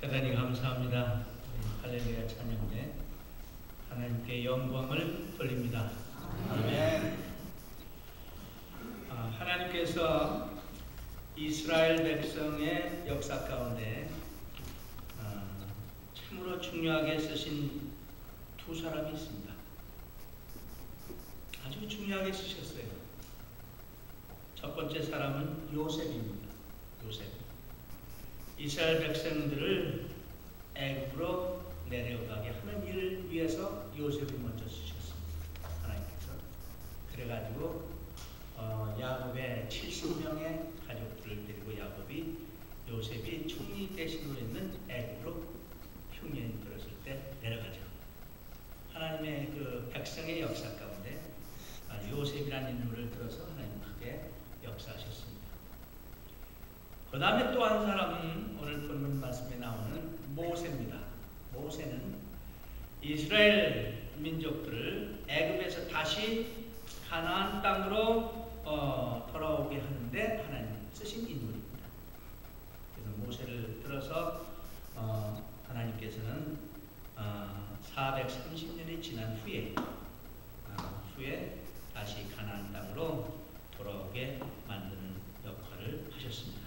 대단히 감사합니다. 할렐루야 찬양대 하나님께 영광을 돌립니다. 아멘. 하나님께서 이스라엘 백성의 역사 가운데 참으로 중요하게 쓰신 두 사람이 있습니다. 아주 중요하게 쓰셨어요. 첫 번째 사람은 요셉입니다. 요셉. 이스라엘 백성들을 애굽으로 내려가게 하는 일을 위해서 요셉이 먼저 쓰셨습니다. 하나님께서. 그래가지고 야곱의 70명의 가족들을 데리고 야곱이 요셉이 총리 대신으로 있는 애굽으로 흉년이 들었을 때 내려가죠. 하나님의 그 백성의 역사 가운데 요셉이라는 인물을 들어서 하나님 크게 역사하셨습니다. 그 다음에 또 한 사람은 오늘 본문 말씀에 나오는 모세입니다. 모세는 이스라엘 민족들을 애굽에서 다시 가나안 땅으로 돌아오게 하는데 하나님 쓰신 인물입니다. 그래서 모세를 들어서 하나님께서는 430년이 지난 후에 다시 가나안 땅으로 돌아오게 만드는 역할을 하셨습니다.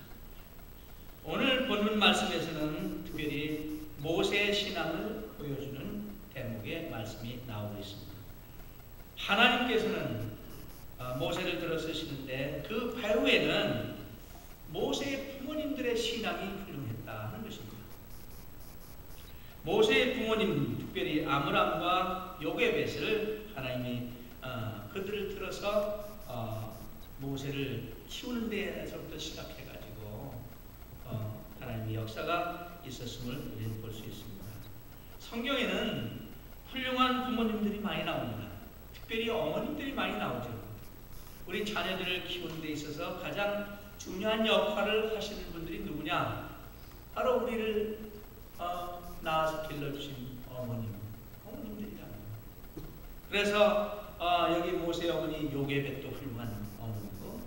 오늘 본문 말씀에서는 특별히 모세의 신앙을 보여주는 대목의 말씀이 나오고 있습니다. 하나님께서는 모세를 들어 쓰시는데 그 배후에는 모세의 부모님들의 신앙이 훌륭했다는 것입니다. 모세의 부모님, 특별히 아므람과 요게벳을 하나님이 그들을 들어서 모세를 키우는 데에서부터 시작해가지고 하나님의 역사가 있었음을 우리는 볼 수 있습니다. 성경에는 훌륭한 부모님들이 많이 나옵니다. 특별히 어머님들이 많이 나오죠. 우리 자녀들을 키우는 데 있어서 가장 중요한 역할을 하시는 분들이 누구냐? 바로 우리를 낳아서 길러주신 어머님들이잖아요. 그래서 여기 모세 어머니 요게벳도 훌륭한 어머니고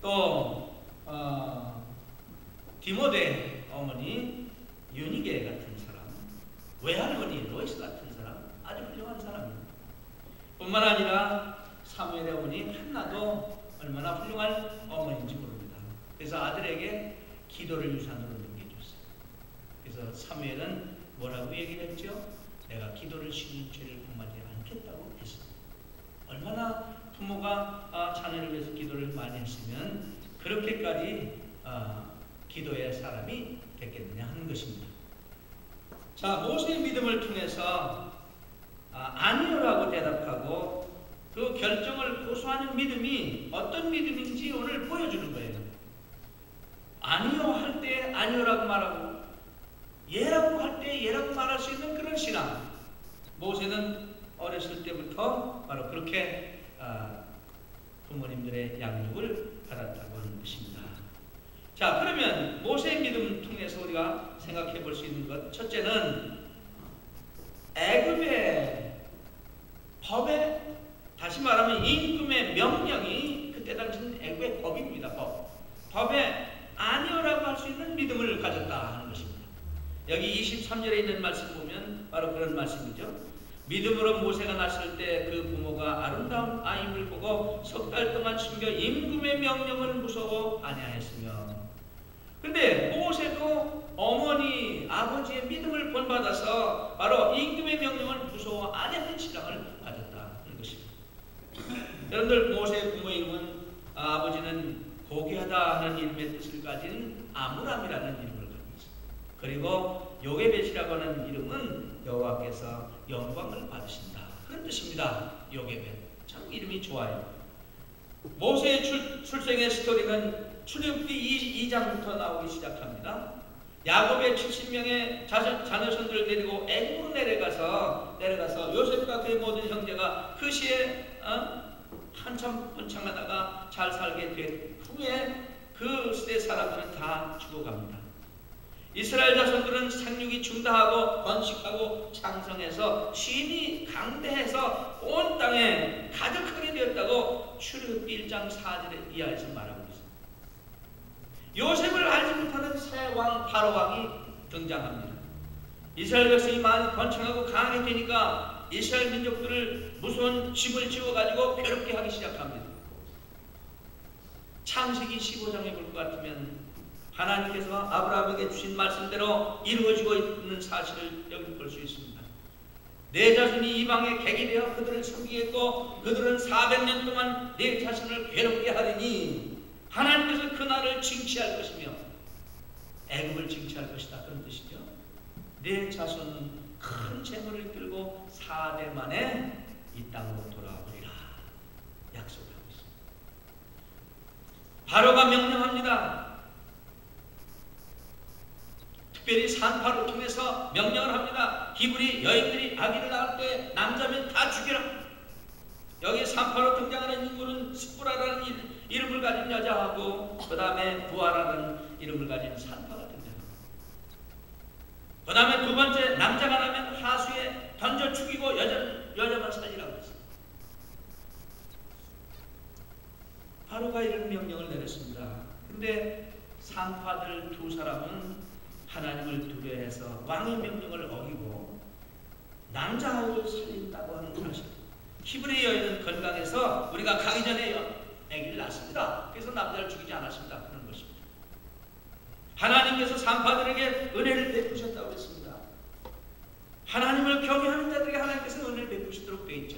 또 디모데 어머니 유니게 같은 사람, 외할머니 로이스 같은 사람, 아주 훌륭한 사람입니다. 뿐만 아니라 사무엘의 어머니 한나도 얼마나 훌륭한 어머니인지 모릅니다. 그래서 아들에게 기도를 유산으로 넘겨줬어요. 그래서 사무엘은 뭐라고 얘기를 했죠? 내가 기도를 쉬는 죄를 범하지 않겠다고 했습니다. 얼마나 부모가 자녀를 위해서 기도를 많이 했으면 그렇게까지 기도의 사람이 됐겠느냐 하는 것입니다. 자, 모세의 믿음을 통해서 아니요라고 대답하고 그 결정을 고수하는 믿음이 어떤 믿음인지 오늘 보여주는 거예요. 아니요 할 때 아니요라고 말하고 예라고 할 때 예라고 말할 수 있는 그런 신앙. 모세는 어렸을 때부터 바로 그렇게 부모님들의 양육을 받았다고 하는 것입니다. 자, 그러면 모세의 믿음을 통해서 우리가 생각해 볼 수 있는 것, 첫째는 애굽의 법에, 다시 말하면 임금의 명령이 그때 당시는 애굽의 법입니다. 법에 아니요라고 할 수 있는 믿음을 가졌다 하는 것입니다. 여기 23절에 있는 말씀 보면 바로 그런 말씀이죠. 믿음으로 모세가 났을 때 그 부모가 아름다운 아임을 보고 석 달 동안 숨겨 임금의 명령을 무서워 아니하였으며. 근데 모세도 어머니, 아버지의 믿음을 본받아서 바로 임금의 명령을 무서워 아니하는 신앙을 가졌다는 것입니다. 여러분들 모세의 부모 이름은 아버지는 고귀하다 하는 이름의 뜻을 가진 아므람이라는 이름을 가지고 있습니다. 그리고 요게벳이라고 하는 이름은 여호와께서 영광을 받으신다 그런 뜻입니다. 요게벳. 참 이름이 좋아요. 모세의 출생의 스토리는 출애굽기 2장부터 나오기 시작합니다. 야곱의 70명의 자녀손들을 데리고 애굽으로 내려가서 요셉과 그의 모든 형제가 그 시에 한참 번창하다가 잘 살게 된 후에 그 시대 사람들은 다 죽어갑니다. 이스라엘 자손들은 생육이 중다하고 번식하고 창성해서 신이 강대해서 온 땅에 가득하게 되었다고 출애굽기 1장 4절 이하에서 말하고 있습니다. 요셉을 알지 못하는 새 왕 바로 왕이 등장합니다. 이스라엘 백성이 많이 번창하고 강하게 되니까 이스라엘 민족들을 무서운 집을 지어가지고 괴롭게 하기 시작합니다. 창세기 15장에 볼 것 같으면 하나님께서 아브라함에게 주신 말씀대로 이루어지고 있는 사실을 여기 볼 수 있습니다. 내 자손이 이방에 객이 되어 그들을 섬기겠고 그들은 400년 동안 내 자손을 괴롭게 하리니 하나님께서 그 나라를 징치할 것이며 애굽을 징치할 것이다. 그런 뜻이죠. 내 자손은 큰 재물을 이끌고 4대 만에 이 땅으로 돌아오리라 약속을 하고 있습니다. 바로가 명령합니다. 특별히 산파를 통해서 명령을 합니다. 히브리 여인들이 아기를 낳을 때 남자면 다 죽여라. 여기 산파로 등장하는 인물은 스푸라라는 이름을 가진 여자하고 그 다음에 부하라는 이름을 가진 산파가 등장합니다. 그 다음에 두 번째, 남자가 나면 하수에 던져 죽이고 여자만 살리라고 했습니다. 바로가 이런 명령을 내렸습니다. 근데 산파들 두 사람은 하나님을 두려워해서 왕의 명령을 어기고 남자아이를 살린다고 하는 사실. 히브리 여인은 건강해서 우리가 가기 전에 아기를 낳습니다. 그래서 남자를 죽이지 않았습니다. 그런 것입니다. 하나님께서 산파들에게 은혜를 베푸셨다고 했습니다. 하나님을 경외하는 자들에게 하나님께서 은혜를 베푸시도록 되어 있죠.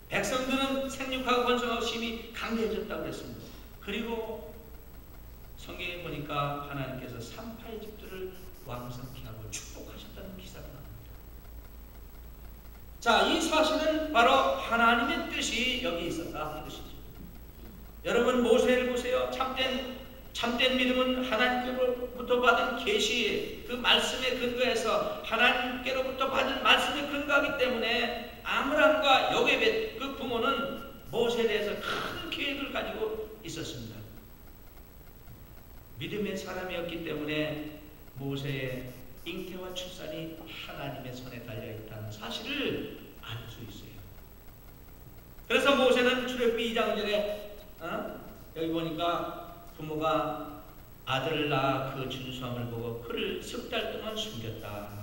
백성들은 생육하고 번성하고 심히 강대해졌다고 했습니다. 그리고 성경에 보니까 하나님께서 산파의 집들을 왕성케 하고 축복하셨다는 기사가 나옵니다. 자, 이 사실은 바로 하나님의 뜻이 여기 있었다 하는 것이죠. 여러분 모세를 보세요. 참된 믿음은 하나님께로부터 받은 계시, 그 말씀에 근거해서 하나님께로부터 받은 말씀에 근거하기 때문에 아므람과 요게벳 그 부모는 모세에 대해서 큰 계획을 가지고 있었습니다. 믿음의 사람이었기 때문에 모세의 잉태와 출산이 하나님의 손에 달려있다는 사실을 알 수 있어요. 그래서 모세는 출애굽기 2장 전에 여기 보니까 부모가 아들을 낳아 그 준수함을 보고 그를 석 달 동안 숨겼다.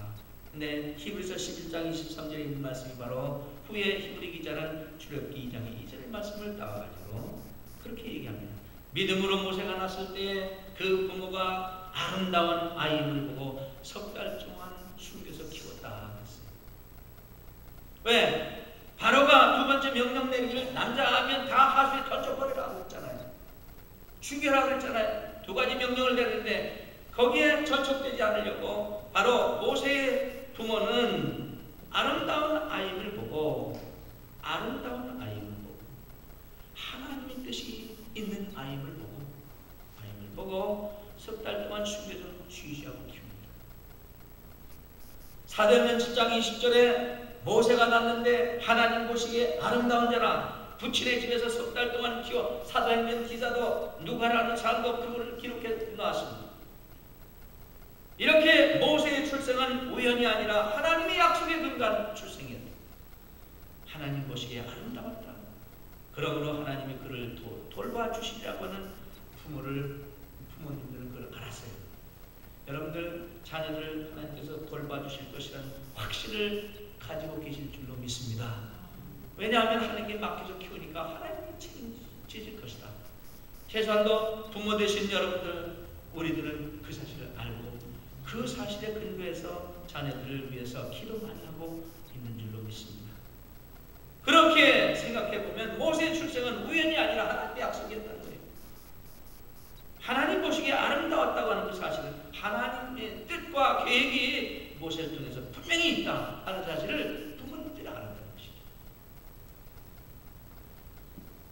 근데 히브리서 11장 23절에 있는 말씀이 바로 후에 히브리 기자는 출애굽기 2장 2절의 말씀을 따와가지고 그렇게 얘기합니다. 믿음으로 모세가 났을 때 그 부모가 아름다운 아이를 보고 석 달 동안 숨겨서 키웠다 했어요. 왜? 바로가 두 번째 명령 내리기를 남자하면 다 하수에 던져버리라고 했잖아요. 죽여라고 했잖아요. 두 가지 명령을 내렸는데 거기에 저촉되지 않으려고 바로 모세의 부모는 아름다운 아이를 보고 하나님의 뜻이 있는 아이를 보고 석 달 동안 숨겨서 취시하고 키웁니다. 사도행전 7장 20절에 모세가 낳는데 하나님 보시기에 아름다운 자라 부친의 집에서 석 달 동안 키워 사도행전 기사도 누가라는 사람도 그거를 기록해 놓았습니다. 이렇게 모세의 출생은 우연이 아니라 하나님의 약속에 근거한 출생이었다. 하나님 보시기에 아름다웠다. 그러므로 하나님이 그를 돌봐주시리라고 하는 부모님들은 그걸 알았어요. 여러분들 자녀들을 하나님께서 돌봐주실 것이라는 확신을 가지고 계실 줄로 믿습니다. 왜냐하면 하나님께 맡겨서 키우니까 하나님이 책임지실 것이다. 최소한도 부모 되신 여러분들, 우리들은 그 사실을 알고 그 사실에 근거해서 자녀들을 위해서 기도 많이 하고 있는 줄로 믿습니다. 그렇게 생각해보면 모세의 출생은 우연이 아니라 하나님의 약속이었다는 거예요. 하나님 보시기에 아름다웠다고 하는 그 사실은 하나님의 뜻과 계획이 모세를 통해서 분명히 있다 하는 사실을 부모님들이 알았다는 것이죠.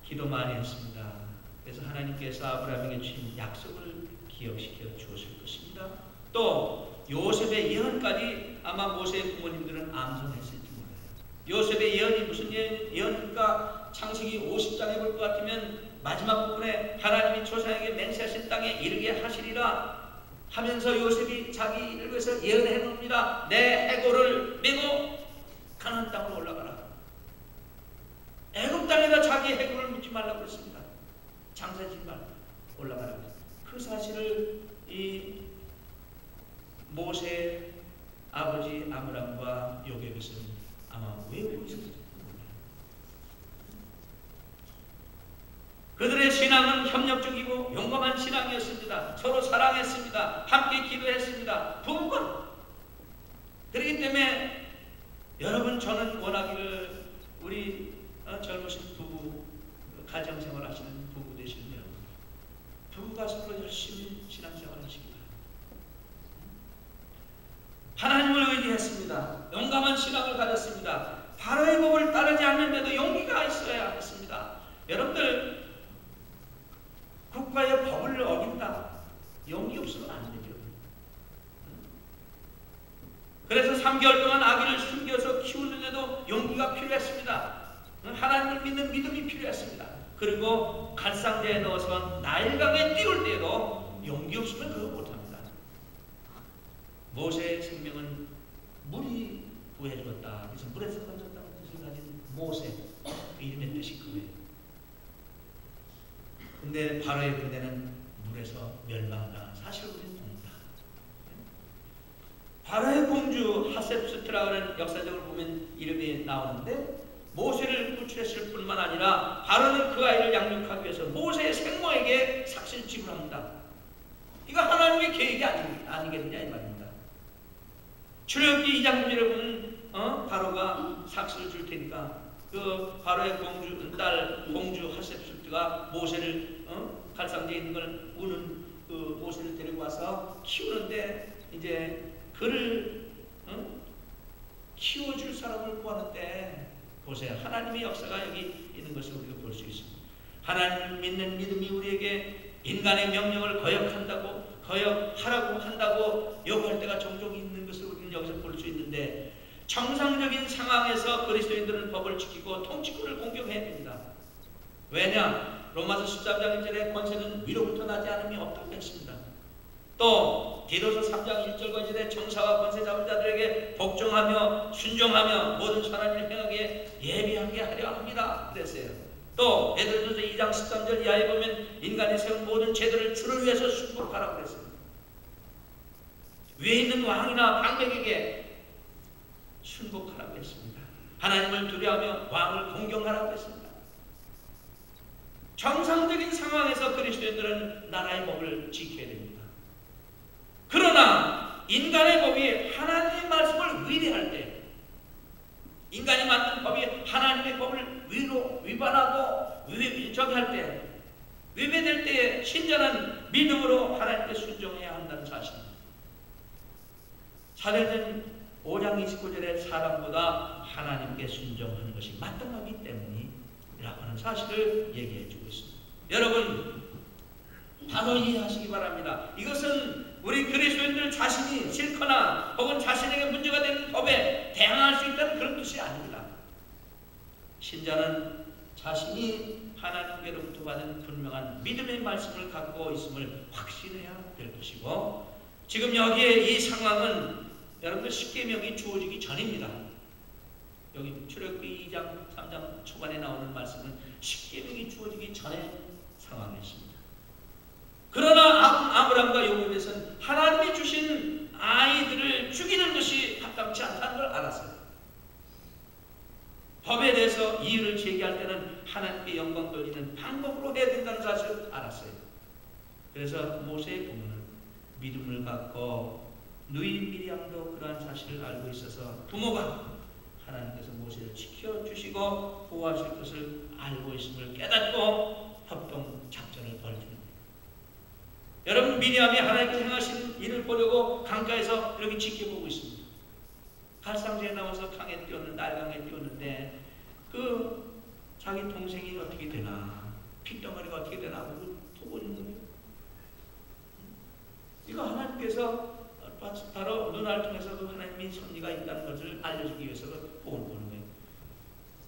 기도 많이 했습니다. 그래서 하나님께서 아브라함에게 주신 약속을 기억시켜 주었을 것입니다. 또 요셉의 예언까지 아마 모세의 부모님들은 암송했을지 몰라요. 요셉의 예언이 무슨 예언입니까? 창세기 50장에 볼 것 같으면 마지막 부분에 하나님이 조상에게 맹세하신 땅에 이르게 하시리라 하면서 요셉이 자기를 위해서 예언해 놓습니다. 내 해골을 메고 가나안 땅으로 올라가라. 애굽 땅에다 자기 해골을 묻지 말라고 했습니다. 장사지 말고 올라가라고. 그 사실을 이 모세의 아버지 아므람과 요게벳은 아마 외우고 있었을 겁니다. 그들의 신앙은 협력적이고 용감한 신앙이었습니다. 서로 사랑했습니다. 함께 기도했습니다. 부부건. 그렇기 때문에 여러분, 저는 원하기를 우리 젊으신 부부, 가정생활 하시는 부부 되시는 여러분, 부부가 서로 열심히 신앙생활 하시기 바랍니다. 하나님을 의지했습니다. 용감한 신앙을 가졌습니다. 바로의 법을 따르지 않는데도 용기가 있어야 했습니다. 여러분들, 국가의 법을 어긴다, 용기 없으면 안 되죠. 그래서 3개월 동안 아기를 숨겨서 키우는데도 용기가 필요했습니다. 하나님을 믿는 믿음이 필요했습니다. 그리고 갈상자에 넣어서 나일강에 띄울 때에도 용기 없으면 그거 못합니다. 모세의 생명은 물이 구해주었다. 그래서 물에서 건졌다는 뜻을 가진 모세, 그 이름의 뜻이 그거예요. 근데 바로의 군대는 물에서 멸망당한 사실을 우리는 봅니다. 바로의 공주 하셉스트라는 역사적으로 보면 이름이 나오는데, 모세를 구출했을 뿐만 아니라 바로는 그 아이를 양육하기 위해서 모세의 생모에게 삭슬 지불합니다. 이거 하나님의 계획이 아니겠느냐 이 말입니다. 출애굽기 2장 9절에 보면 바로가 삭슬을 줄 테니까 그 바로의 딸 공주 하셉스트가 모세를 갈상자에 있는 걸 우는 그 모세를 데리고 와서 키우는데, 이제 그를 키워줄 사람을 구하는데, 보세요. 하나님의 역사가 여기 있는 것을 우리가 볼 수 있습니다. 하나님을 믿는 믿음이 우리에게 인간의 명령을 거역하라고 한다고 요구할 때가 종종 있는 것을 우리는 여기서 볼 수 있는데, 정상적인 상황에서 그리스도인들은 법을 지키고 통치권을 공경해야 됩니다. 왜냐? 로마서 13장 1절에 권세는 위로부터 나지 않음이 없다고 했습니다. 또 디도서 3장 1절과 2절에 정사와 권세 잡은 자들에게 복종하며 순종하며 모든 선한 일을 행하기에 예비하게 하려 합니다. 그랬어요. 또 베드로전서 2장 13절 이하에 보면 인간이 세운 모든 제도를 주를 위해서 순복하라고 그랬습니다. 위에 있는 왕이나 방백에게 순복하라고 했습니다. 하나님을 두려워하며 왕을 공경하라고 했습니다. 정상적인 상황에서 그리스도인들은 나라의 법을 지켜야 됩니다. 그러나 인간의 법이 하나님의 말씀을 위배할 때, 인간이 만든 법이 하나님의 법을 위반하고 저기할 때, 위배될 때에 신전한 믿음으로 하나님께 순종해야 한다는 사실입니다. 사도행전 5장 29절에 사람보다 하나님께 순종하는 것이 마땅하기 때문이라고 하는 사실을 얘기해 주고 있습니다. 여러분, 바로 이해하시기 바랍니다. 이것은 우리 그리스도인들 자신이 싫거나 혹은 자신에게 문제가 되는 법에 대항할 수 있다는 그런 뜻이 아닙니다. 신자는 자신이 하나님께로부터 받은 분명한 믿음의 말씀을 갖고 있음을 확신해야 될 것이고, 지금 여기에 이 상황은 여러분들 십계명이 주어지기 전입니다. 여기 출애굽기 2장 3장 초반에 나오는 말씀은 십계명이 주어지기 전의 상황이었습니다. 그러나 아브람과 요셉은 하나님이 주신 아이들을 죽이는 것이 합당치 않다는 걸 알았어요. 법에 대해서 이유를 제기할 때는 하나님께 영광 돌리는 방법으로 해야 된다는 사실을 알았어요. 그래서 모세의 부모는 믿음을 갖고 누이 미리암도 그러한 사실을 알고 있어서 부모가 하나님께서 모세를 지켜주시고 보호하실 것을 알고 있음을 깨닫고 협동 작전을 벌이는 거예요. 여러분, 미리암이 하나님께서 행하신 일을 보려고 강가에서 이렇게 지켜보고 있습니다. 갈상자에 나와서 강에 뛰었는데, 날강에 뛰었는데 그 자기 동생이 어떻게 되나, 핏덩어리가 어떻게 되나 하고 보고 있는 거예요. 이거 하나님께서 바로 눈알 통해서 그 하나님의 섭리가 있다는 것을 알려주기 위해서 보는 거예요.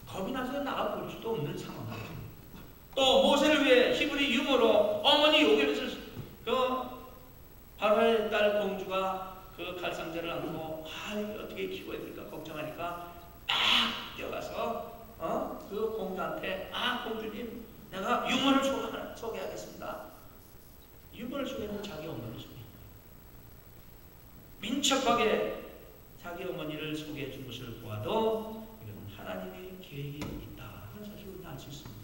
겁이 나서 나가볼 수도 없는 상황이에요. 또 모세를 위해 히브리 유머로 어머니 요게벳을 바로의 딸 공주가 그 갈상자를 안고 어떻게 키워야 될까 걱정하니까 막 뛰어가서 그 공주한테 공주님, 내가 유머를 소개하겠습니다. 유머를 소개하면 자기 어머니를 소개합니다. 민첩하게 자기 어머니를 소개해 준 것을 보아도 이건 하나님의 계획이 있다 하는 사실을 우리는 알 수 있습니다.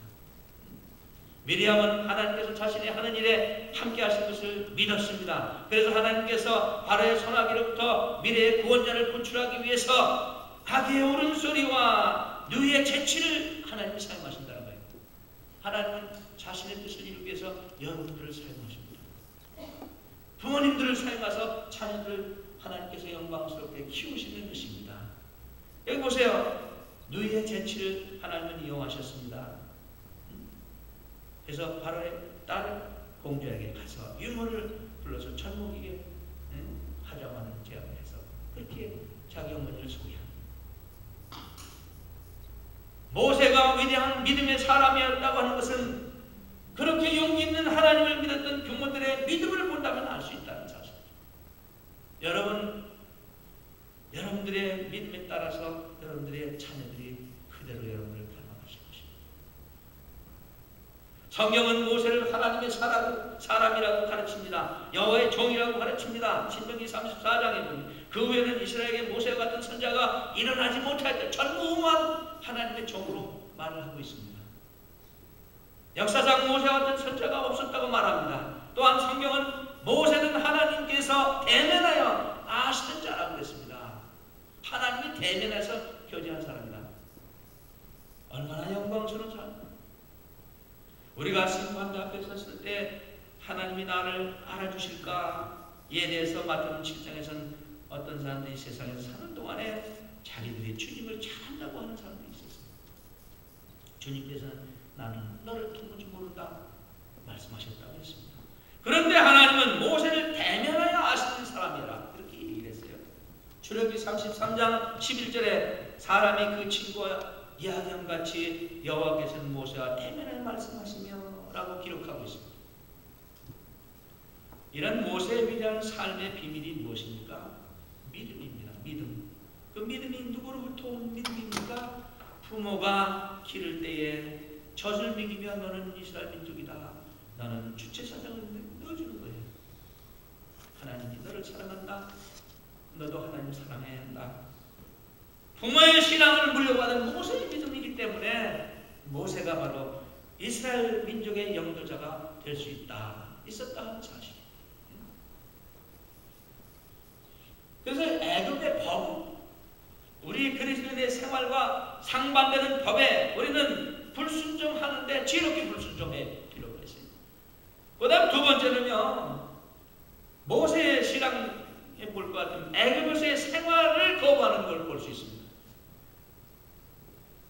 미리암은 하나님께서 자신이 하는 일에 함께 하실 것을 믿었습니다. 그래서 하나님께서 바로의 손아귀로부터 미래의 구원자를 구출하기 위해서 아기의 울음소리와 누이의 재치를 하나님이 사용하신다는 거예요. 하나님은 자신의 뜻을 이루기 위해서 여러분들을 사용하십니다. 부모님들을 사용해서 자녀들을 하나님께서 영광스럽게 키우시는 것입니다. 여기 보세요. 누이의 재치를 하나님은 이용하셨습니다. 그래서 바로의 딸 공주에게 가서 유모를 불러서 천목에게 하자마는 제안을 해서 그렇게 자기 어머니를 소개합니다. 모세가 위대한 믿음의 사람이었다고 하는 것은 그렇게 용기 있는 하나님을 믿었던 부모들의 믿음을 본다면 알 수 있다는 사실. 여러분들의 믿음에 따라서 여러분들의 자녀들이 그대로 여러분을 닮아가실 것입니다. 성경은 모세를 하나님의 사람이라고 가르칩니다. 여호와의 종이라고 가르칩니다. 신명기 34장에 보면 그 후에는 이스라엘에게 모세와 같은 선자가 일어나지 못할 때 전무후무한 하나님의 종으로 말을 하고 있습니다. 역사상 모세와 같은 선자가 없었다고 말합니다. 또한 성경은 모세는 하나님께서 대면하여 아시는 자라고 그랬습니다. 하나님이 대면해서 교제한 사람이다. 얼마나 영광스러운 사람입니다. 우리가 심판대 앞에 섰을 때 하나님이 나를 알아주실까? 이에 대해서 마태복음 7장에서는 어떤 사람들이 세상에서 사는 동안에 자기들이 주님을 잘한다고 하는 사람들이 있었습니다. 주님께서는 나는 너를 도무지 모른다 말씀하셨다고 했습니다. 그런데 하나님은 모세를 대면하여 아시는 사람이라 그렇게 얘기를 했어요. 출애굽기 33장 11절에 사람이 그 친구와 이야기한 같이 여호와께서는 모세와 대면하여 말씀하시며 라고 기록하고 있습니다. 이런 모세의 위대한 삶의 비밀이 무엇입니까? 믿음입니다. 믿음. 그 믿음이 누구로부터 온 믿음입니까? 부모가 기를 때에 젖을 먹이며 너는 이스라엘 민족이다. 너는 주체사상을 넣어주는 거예요. 하나님이 너를 사랑한다. 너도 하나님 사랑해야 한다. 부모의 신앙을 물려받은 모세의 믿음이기 때문에 모세가 바로 이스라엘 민족의 영도자가 될 수 있었다 하는 사실. 그래서 애굽의 법, 우리 그리스도인의 생활과 상반되는 법에 우리는 불순종하는데 지혜롭게 불순종해 필요가 있어요. 그 다음 두 번째는요, 모세의 신앙에 볼 것 같은 애굽에서의 생활을 거부하는 걸 볼 수 있습니다.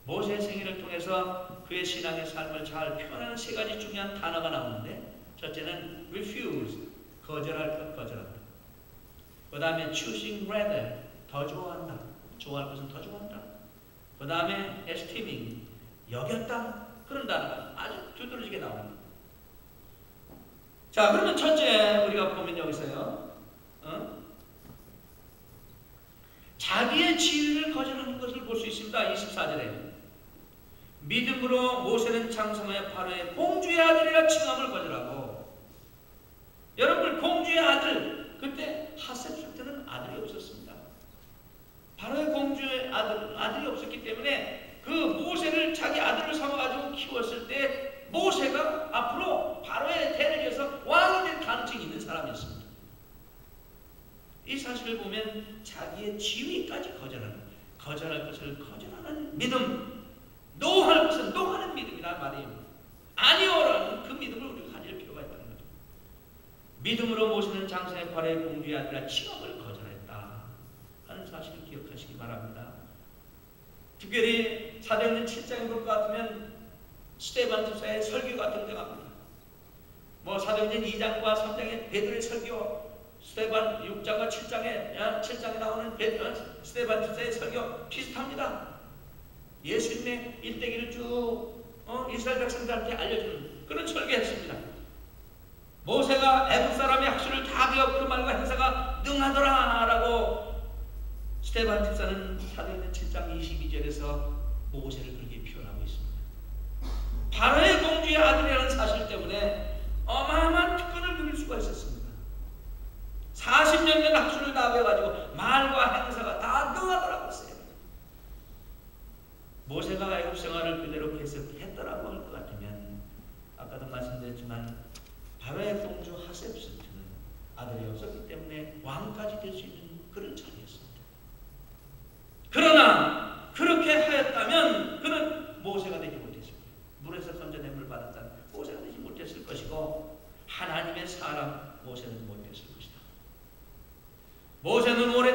모세의 생애를 통해서 그의 신앙의 삶을 잘 표현하는 세 가지 중요한 단어가 나오는데, 첫째는 refuse, 거절할 것 거절한다. 그 다음에 choosing rather, 더 좋아한다. 좋아할 것은 더 좋아한다. 그 다음에 esteeming, 여겼다. 그런 단어가 아주 두드러지게 나옵니다. 자, 그러면 첫째 우리가 보면 여기서요, 자기의 지위를 거절하는 것을 볼 수 있습니다. 24절에 믿음으로 모세는 장성하여 바로의 공주의 아들이라 칭함을 거절하고, 여러분 공주의 아들, 그때 하셉 때는 아들이 없었습니다. 바로의 공주의 아들이 없었기 때문에 그 모세를 자기 아들을 삼아가지고 키웠을 때 모세가 앞으로 바로의 대를 이어서 왕이 될 가능성이 있는 사람이었습니다. 이 사실을 보면 자기의 지위까지 거절할 것을 거절하는 믿음, 노할 것은 노하는 믿음이란 말이에요. 아니오라는 그 믿음을 우리가 가질 필요가 있다는 거죠. 믿음으로 모세는 장성의 바로의 공주의 아들이라 칭함을 거절했다 하는 사실을 기억하시기 바랍니다. 특별히 사도행전 7장에 볼 것 같으면 스데반 집사의 설교가 등장합니다. 뭐 사도행전 2장과 3장의 베드로의 설교, 스데반 6장과 7장에 나오는 스데반 집사의 설교 비슷합니다. 예수님의 일대기를 쭉 이스라엘 백성들한테 알려주는 그런 설교했습니다. 모세가 애굽 사람의 학술을 다 배워 그 말과 행사가 능하더라 라고 스데반 집사는 사도행전 7장 22절에서 모세를 그렇게 표현하고 있습니다. 바로의 공주의 아들이라는 사실 때문에 어마어마한 특권을 누릴 수가 있었습니다. 40년 된 학술을 다 배워가지고 말과 행사가 다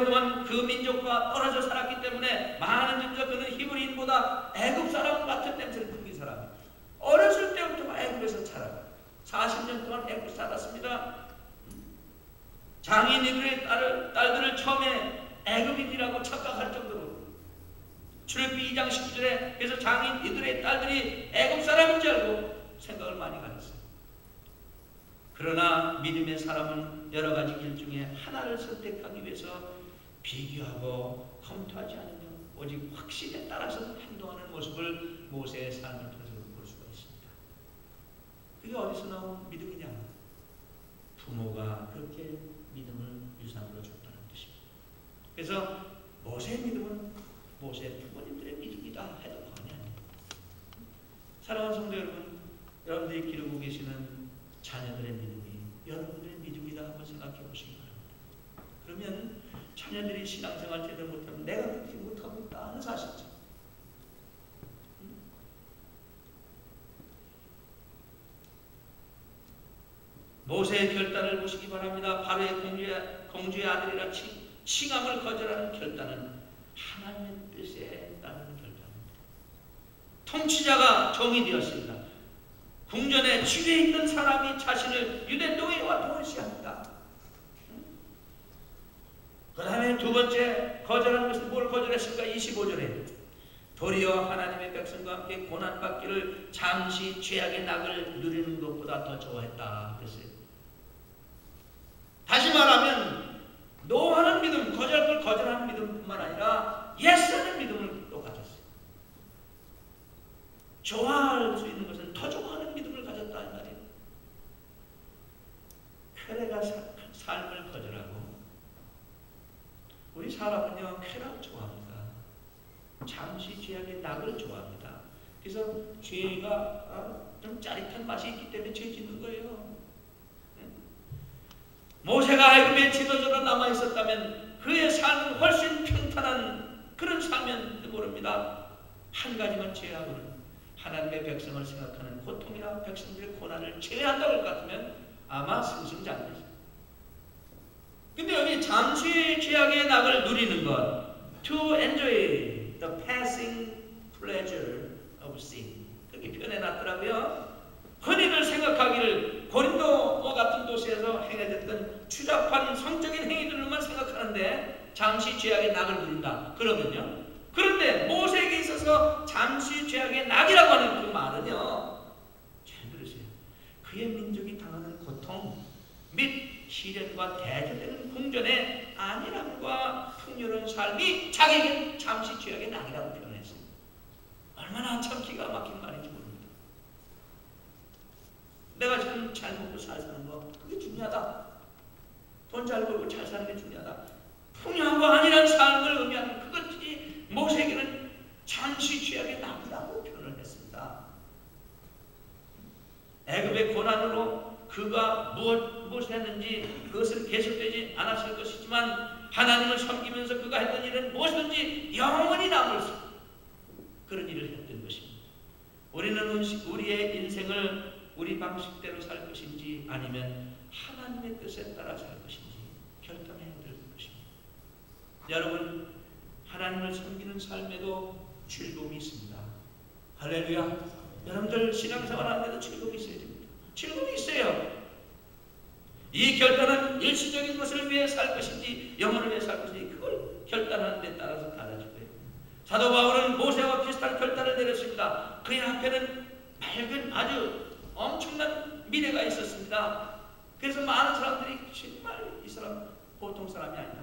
오랫동안 그 민족과 떨어져 살았기 때문에 많은 점에서 그는 히브리인보다 애굽 사람 같은 냄새를 풍긴 사람이에요. 어렸을 때부터 애굽에서 자라고 40년 동안 애굽 살았습니다. 장인이들의 딸들을 처음에 애굽인이라고 착각할 정도로 출애굽기 2장 12절에 그래서 장인이들의 딸들이 애굽 사람인 줄 알고 생각을 많이 가졌어요. 그러나 믿음의 사람은 여러 가지 길 중에 하나를 선택하기 위해서 비교하고 검토하지 않으며 오직 확신에 따라서 행동하는 모습을 모세의 삶을 통해서 볼 수가 있습니다. 그게 어디서 나온 믿음이냐? 부모가 그렇게 믿음을 유산으로 줬다는 뜻입니다. 그래서 모세의 믿음은 모세의 부모님들의 믿음이다 해도 과언이 아니에요. 사랑하는 성도 여러분, 여러분들이 기르고 계시는 자녀들의 믿음이 여러분들의 믿음이다 한번 생각해 보시기 바랍니다. 그러면 자녀들이 신앙생활 제대로 못하면 내가 그렇게 못하고 있다 하는 사실이죠. 모세의 결단을 보시기 바랍니다. 바로의 공주의 아들이라 칭함을 거절하는 결단은 하나님의 뜻에 따르는 결단입니다. 통치자가 종이 되었습니다. 궁전에 지위에 있는 사람이 자신을 유대 노예와 동일시합니다. 그 다음에 두 번째 거절한 것은 뭘 거절했을까? 25절에 도리어 하나님의 백성과 함께 고난받기를 잠시 죄악의 낙을 누리는 것보다 더 좋아했다 그랬어요. 다시 말하면 노하는 믿음, 거절하는 믿음뿐만 아니라 예스하는 믿음을 또 가졌어요. 좋아할 수 있는 것은 더 좋아하는 믿음을 가졌다 이 말이에요. 쾌락의 삶을 거절하고 우리 사람은요 쾌락 좋아합니다. 잠시 죄악의 낙을 좋아합니다. 그래서 죄가 좀 짜릿한 맛이 있기 때문에 죄 짓는 거예요. 모세가 애굽의 지도자로 남아 있었다면 그의 삶은 훨씬 평탄한 그런 삶이었는지 모릅니다. 한 가지만 제외하고는 하나님의 백성을 생각하는 고통이나 백성들의 고난을 제외한다고 할 것 같으면 아마 승승장구했습니다. 근데 여기 잠시 죄악의 낙을 누리는 것, to enjoy the passing pleasure of sin, 그렇게 표현해놨더라고요. 흔히들 생각하기를 고린도와 같은 도시에서 행해졌던 추잡한 성적인 행위들로만 생각하는데 잠시 죄악의 낙을 누린다. 그러면요. 그런데 모세에게 있어서 잠시 죄악의 낙이라고 하는 그 말은요. 잘 들으세요. 그의 민족이 당하는 고통 및 시련과 대조되는 궁전의 안일함과 풍요로운 삶이 자기에겐 잠시 죄악의 낙이라고 표현했어요. 얼마나 참 기가 막힌 말인지 모릅니다. 내가 지금 잘 먹고 잘 사는 거 그게 중요하다. 돈 잘 벌고 잘 사는 게 중요하다. 풍요하고 안일한 삶을 의미하는 그것이 모세에게는 잠시 죄악의 낙이라고 표현을 했습니다. 애굽의 고난으로 그가 무엇을 했는지 그것은 계속되지 않았을 것이지만 하나님을 섬기면서 그가 했던 일은 무엇이든지 영원히 남을 그런 일을 했던 것입니다. 우리는 우리의 인생을 우리 방식대로 살 것인지 아니면 하나님의 뜻에 따라 살 것인지 결정해야 될 것입니다. 여러분, 하나님을 섬기는 삶에도 즐거움이 있습니다. 할렐루야. 여러분들 신앙생활 하는데도 즐거움이 있어야 됩니다. 즐거움이 있어요. 이 결단은 일시적인 것을 위해 살 것인지 영혼을 위해 살 것인지 그걸 결단하는 데 따라서 달라질 거예요. 사도 바울은 모세와 비슷한 결단을 내렸습니다. 그의 앞에는 맑은 아주 엄청난 미래가 있었습니다. 그래서 많은 사람들이 정말 이 사람 보통 사람이 아니다.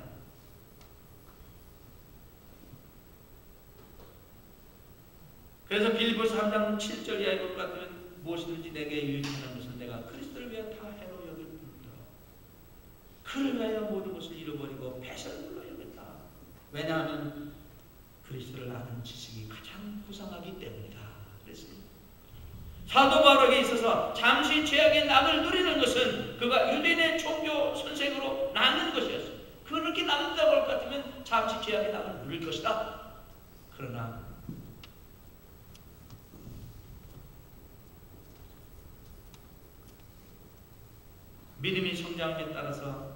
그래서 빌립보서 3장 7절 이하의 것 같으면 무엇이든지 내게 유익하는 것은 내가 그리스도를 위하여 다 해로 여길 뿐이다. 그를 위하여 모든 것을 잃어버리고 배설을 불러 여겼다. 왜냐하면 그리스도를 아는 지식이 가장 부상하기 때문이다. 그랬습니다. 사도 바울에게 있어서 잠시 죄악의 낙을 누리는 것은 그가 유대인의 종교 선생으로 남는 것이었어요. 그렇게 남는다고 할 것 같으면 잠시 죄악의 낙을 누릴 것이다. 그러나 믿음이 성장함에 따라서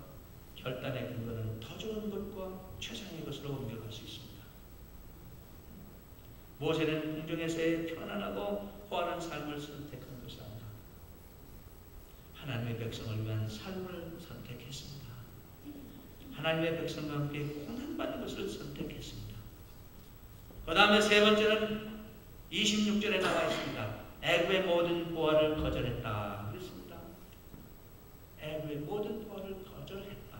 결단의 근거는 더 좋은 것과 최상의 것으로 옮겨갈 수 있습니다. 모세는 궁정에서의 편안하고 호환한 삶을 선택한 것이 아니라 하나님의 백성을 위한 삶을 선택했습니다. 하나님의 백성과 함께 고난받는 것을 선택했습니다. 그 다음에 세 번째는 26절에 나와 있습니다. 애굽의 모든 보화를 거절했다. 그렇습니다. 애굽의 모든 보화를 거절했다.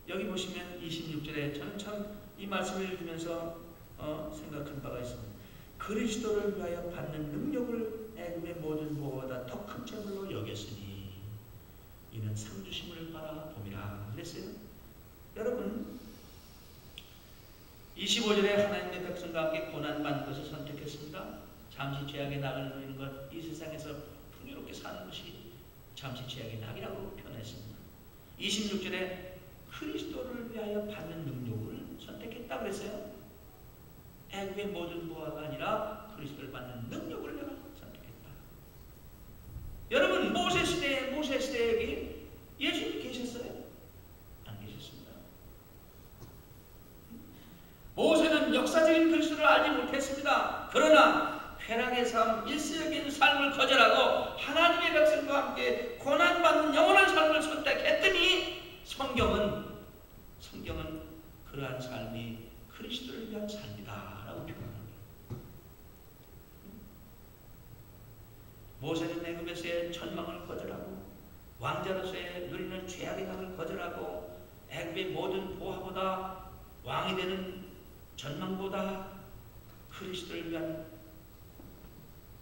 여기 보시면 26절에 저는 참 이 말씀을 읽으면서 생각한 바가 있습니다. 그리스도를 위하여 받는 능력을 애굽의 모든 보화보다 더 큰 재물로 여겼으니 이는 상 주심을 바라봄이라 그랬어요. 여러분 25절에 하나님의 백성과 함께 고난받는 것을 선택했습니다. 잠시 죄악의 낙을 누리는 것, 이 세상에서 풍요롭게 사는 것이 잠시 죄악의 낙이라고 표현했습니다. 26절에 그리스도를 위하여 받는 능력을 선택했다 그랬어요. 애굽의 모든 보화가 아니라 그리스도를 받는 능력을 내가 선택했다. 여러분 모세 시대에 예수님이 계셨어요? 안 계셨습니다. 모세는 역사적인 그리스도를 알지 못했습니다. 그러나 쾌락의 삶, 일시적인 삶을 거절하고 하나님의 백성과 함께 고난받는 영원한 삶을 선택했더니 성경은 그러한 삶이 그리스도를 위한 삶이다 라고 표현합니다. 모세는 애굽에서의 천망을 거절하고 왕자로서의 누리는 죄악의 낙을 거절하고 애굽의 모든 보화보다 왕이 되는 전망보다 그리스도를 위한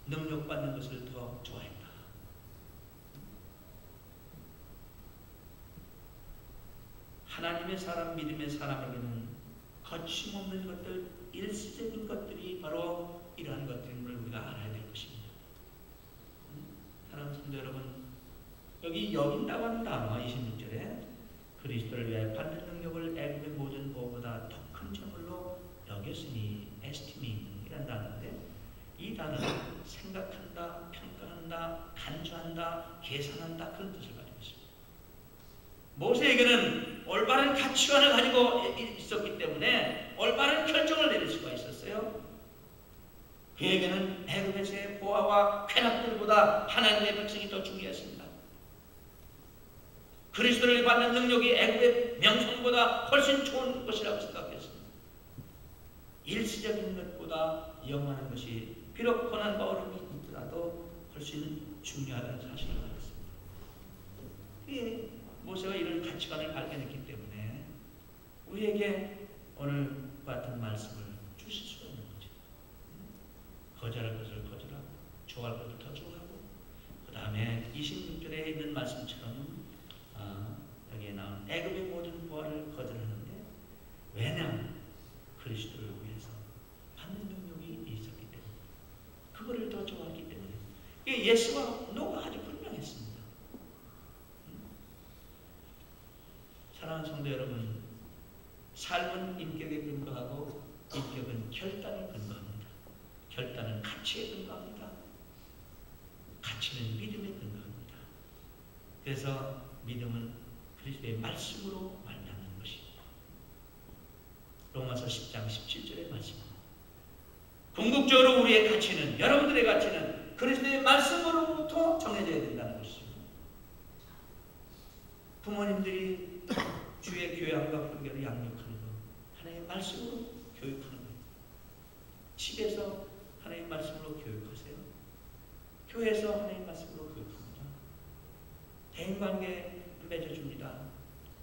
능력받는 것을 더 좋아했다. 하나님의 사람, 믿음의 사람에게는 거침없는 것들, 일시적인 것들이 바로 이러한 것들임을 우리가 알아야 될 것입니다. 사랑하는 성도 여러분, 여기 여긴다고 하는 단어 26절에 그리스도를 위하여 받는 능력을 애굽의 모든 보호보다 더 큰 재물로 여겼으니 에스티밍이라는 단어인데 이 단어는 생각한다, 평가한다, 간주한다, 계산한다 그런 뜻을 가지고 있습니다. 모세에게는 올바른 가치관을 가지고 있었기 때문에 올바른 결정을 내릴 수가 있었어요. 그에게는 애굽에서의 보화와 쾌락들보다 하나님의 백성이 더 중요했습니다. 그리스도를 받는 능력이 애굽의 명성보다 훨씬 좋은 것이라고 생각했습니다. 일시적인 것보다 영원한 것이 비록 고난과 어려움이 있더라도 훨씬 중요하다는 사실을 알았습니다. 그게 모세가 이런 가치관을 발견했기 때문에 우리에게 오늘 같은 말씀을 주실 수가 있는 거죠. 거절할 것을 거절하고 좋아할 것을 더 좋아하고 그 다음에 26절에 있는 말씀처럼 여기에 나온 애굽의 모든 보화를 거절하는데 왜냐하면 그리스도를 위해서 받는 능력이 있었기 때문에 그거를 더 좋아했기 때문에 예스와 노가 아주 분명했습니다. 사랑하는 성도 여러분, 삶은 인격에 근거하고 인격은 결단에 근거합니다. 결단은 가치에 근거합니다. 가치는 믿음에 근거합니다. 그래서 믿음은 그리스도의 말씀으로 말미암는 것입니다. 로마서 10장 17절의 말씀입니다. 궁극적으로 우리의 가치는, 여러분들의 가치는 그리스도의 말씀으로부터 정해져야 된다는 것입니다. 부모님들이 주의 교양과 훈계를 양육하는 것, 하나님의 말씀으로 교육하는 것. 집에서 하나님의 말씀으로 교육하세요. 교회에서 하나님의 말씀으로 교육합니다. 대인관계 맺어줍니다.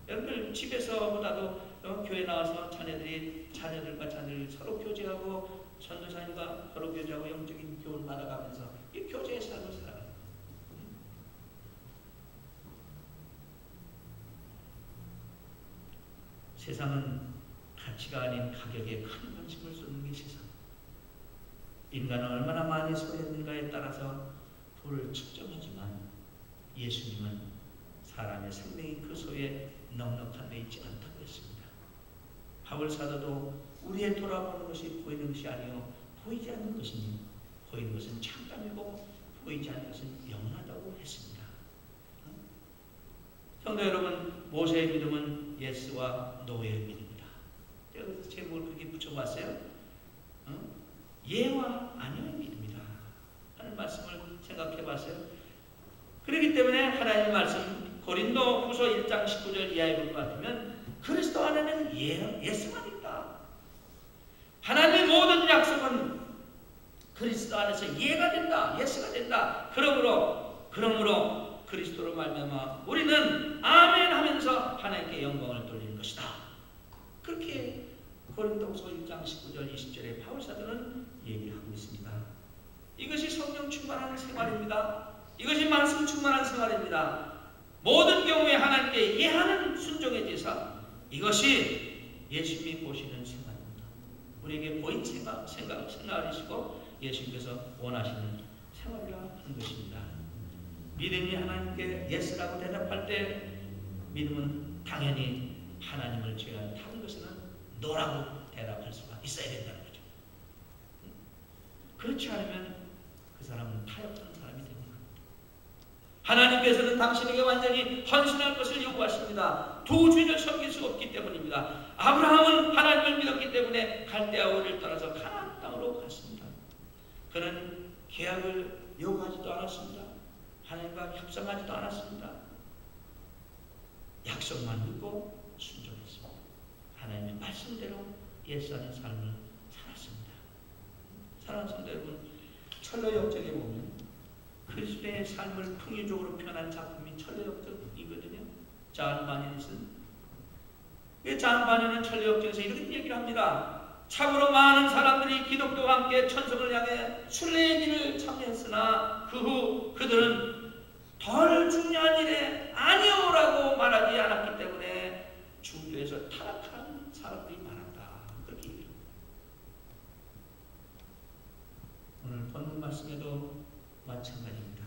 여러분들 집에서보다도 교회 나와서 자녀들과 자녀들이 서로 교제하고 전도사님과 서로 교제하고 영적인 교훈 받아가면서 이 교제의 삶을 살아가는 거예요. 세상은 가치가 아닌 가격에 큰 관심을 쏟는 게 세상. 인간은 얼마나 많이 소유했는가에 따라서 부를 측정하지만 예수님은 사람의 생명이 그 소유에 넉넉한 데 있지 않다고 했습니다. 바울 사도도 우리의 돌아보는 것이 보이는 것이 아니요 보이지 않는 것이니 보이는 것은 잠깐이고 보이지 않는 것은 영원하다고 했습니다. 성도 여러분, 모세의 믿음은 예스와 노의 믿음이다. 제가 그래서 제목을 그렇게 붙여봤어요. 예와 아니의 믿음이다 하는 말씀을 생각해봤어요. 그렇기 때문에 하나님의 말씀 고린도 후서 1장 19절 이하에 볼 것 같으면 그리스도 안에는 예수만 있다. 하나님의 모든 약속은 그리스도 안에서 예가 된다. 예수가 된다. 그러므로 그리스도로 말미암아 우리는 아멘 하면서 하나님께 영광을 돌리는 것이다. 그렇게 고린도후서 1장 19절 20절에 바울 사도는 얘기를 하고 있습니다. 이것이 성령 충만한 생활입니다. 이것이 말씀 충만한 생활입니다. 모든 경우에 하나님께 예하는 순종의 제사, 이것이 예수님이 보시는 생활입니다. 우리에게 보인 생활이시고 예수님께서 원하시는 생활이라 하는 것입니다. 믿음이 하나님께 예스라고 대답할 때 믿음은 당연히 하나님을 제가 다른 것에는 노라고 대답할 수가 있어야 된다는 거죠. 그렇지 않으면 그 사람은 타협하는 사람이 됩니다. 하나님께서는 당신에게 완전히 헌신할 것을 요구하십니다. 두 주인을 섬길 수 없기 때문입니다. 아브라함은 하나님을 믿었기 때문에 갈대아 우를 떠나서 가나안 땅으로 갔습니다. 그는 계약을 요구하지도 않았습니다. 하나님과 협상하지도 않았습니다. 약속만 믿고 순종했습니다. 하나님의 말씀대로 예수 안의 삶을 살았습니다. 사랑하는 성도 여러분, 철로역정에 보면 그리스도의 삶을 풍요적으로 표현한 작품이 철로역정이거든요. 잔 바니슨. 잔 바니는 철로역정에서 이렇게 얘기를 합니다. 참으로 많은 사람들이 기독교와 함께 천성을 향해 순례의 길을 참여했으나 그 후 그들은 덜 중요한 일에 아니오라고 말하지 않았기 때문에 중교에서 타락한 사람들이 많았다. 그렇게 얘기합니다. 오늘 본문 말씀에도 마찬가지입니다.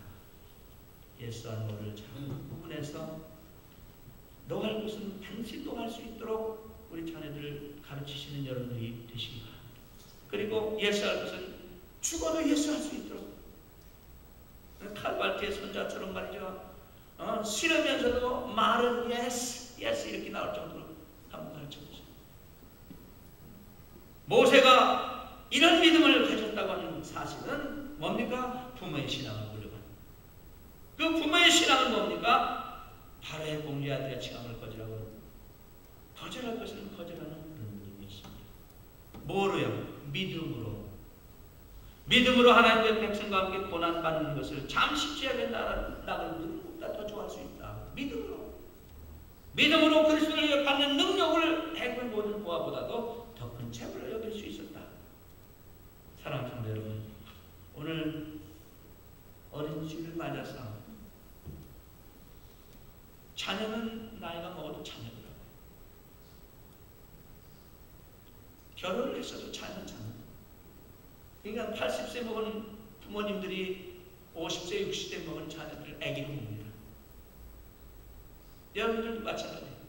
예수와 노를 잘 구분해서 노할 것은 반드시 노할 수 있도록 우리 자녀들을 가르치시는 여러분들이 되시기 바랍니다. 그리고 예수할 것은 죽어도 예수할 수 있도록 칼발트의 손자처럼 말이죠. 싫으면서도 말은 예스 이렇게 나올 정도로 한번 가르쳐보세요. 모세가 이런 믿음을 가졌다고 하는 사실은 뭡니까? 부모의 신앙을 물려받는. 그 부모의 신앙은 뭡니까? 바로의 공주의 아들의 칭함을 거절하고 거절할 것은 거절하는 그런 믿음이었습니다. 뭐로요? 믿음으로 하나님의 백성과 함께 고난받는 것을 잠시 죄악의 낙을 누구보다 더 좋아할 수 있다. 믿음으로 그리스도를 받는 능력을 해결 모든 보아보다도 더 큰 재물을 여길 수 있었다. 사랑하는 성도 여러분, 오늘 어린이집을 맞아서 자녀는 나이가 먹어도 자녀더라고요. 결혼을 했어도 자녀는 자녀. 그러니까 80세 먹은 부모님들이 50세, 60세 먹은 자녀들 아기로 봅니다. 여러분들도 마찬가지예요.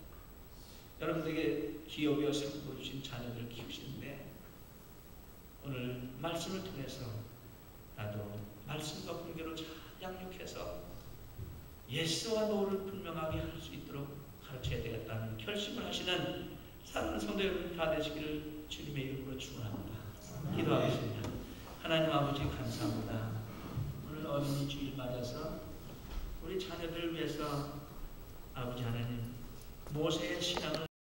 여러분들에게 기업이어 상도 주신 자녀들을 키우시는데 오늘 말씀을 통해서 나도 말씀과 공개로 잘 양육해서 예스와 노를 분명하게 할 수 있도록 가르쳐야 되겠다는 결심을 하시는 사랑하는 성도 여러분 다 되시기를 주님의 이름으로 축원합니다. 기도하겠습니다. 하나님 아버지 감사합니다. 오늘 어린이 주일 맞아서 우리 자녀들을 위해서 아버지 하나님 모세의 신앙을